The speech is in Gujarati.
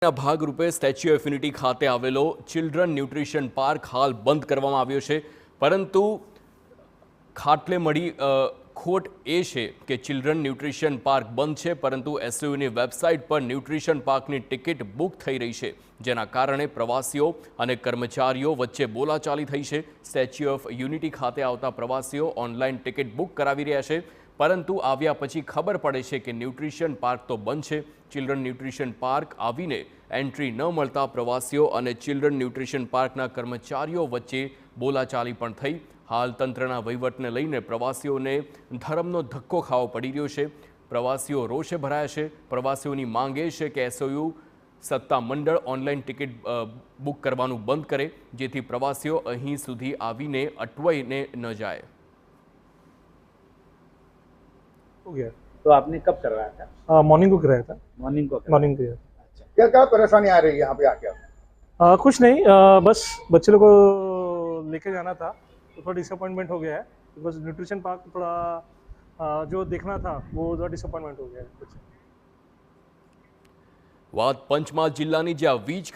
ના ભાગરૂપે સ્ટેચ્યુ ઓફ યુનિટી ખાતે આવેલો ચિલ્ડ્રન ન્યુટ્રિશન પાર્ક હાલ બંધ કરવામાં આવ્યો છે, પરંતુ ખાટલે મળી ખોટ એ છે કે ચિલ્ડ્રન ન્યુટ્રિશન પાર્ક બંધ છે, પરંતુ એસયુની વેબસાઇટ પર ન્યુટ્રિશન પાર્કની ટિકિટ બુક થઈ રહી છે, જેના કારણે પ્રવાસીઓ અને કર્મચારીઓ વચ્ચે બોલાચાલી થઈ છે। સ્ટેચ્યુ ઓફ યુનિટી ખાતે આવતા પ્રવાસીઓ ઓનલાઈન ટિકિટ બુક કરાવી રહ્યા છે, પરંતુ આવ્યા પછી ખબર પડે છે કે ન્યુટ્રિશન પાર્ક તો બંધ છે। ચિલ્ડ્રન ન્યુટ્રિશન પાર્ક આવીને એન્ટ્રી ન મળતા પ્રવાસીઓ અને ચિલ્ડ્રન ન્યુટ્રિશન પાર્કના કર્મચારીઓ વચ્ચે બોલાચાલી પણ થઈ। હાલ તંત્રના વહીવટને લઈને પ્રવાસીઓને ધરમનો ધક્કો ખાવો પડી રહ્યો છે। પ્રવાસીઓ રોષે ભરાયા છે। પ્રવાસીઓની માંગ એ છે કે એસઓયુ સત્તા મંડળ ઓનલાઈન ટિકિટ બુક કરવાનું બંધ કરે, જેથી પ્રવાસીઓ અહીં સુધી આવીને અટવાઈને ન જાય। हो गया। तो आपने कब करवाया था? मॉर्निंग को कराया था। मॉर्निंग को करवाया? मॉर्निंग को किया। अच्छा। क्या क्या परेशानी आ रही है यहाँ पे आके? कुछ नहीं, बस बच्चे लोग को लेके जाना था तो थोड़ा डिसअपॉइंटमेंट हो गया है, बिकॉज न्यूट्रिशन पार्क थोड़ा जो देखना था वो थोड़ा डिसअपॉइंटमेंट हो गया है कुछ। વાત પંચમહાલ જિલ્લાની, જ્યાં વીજ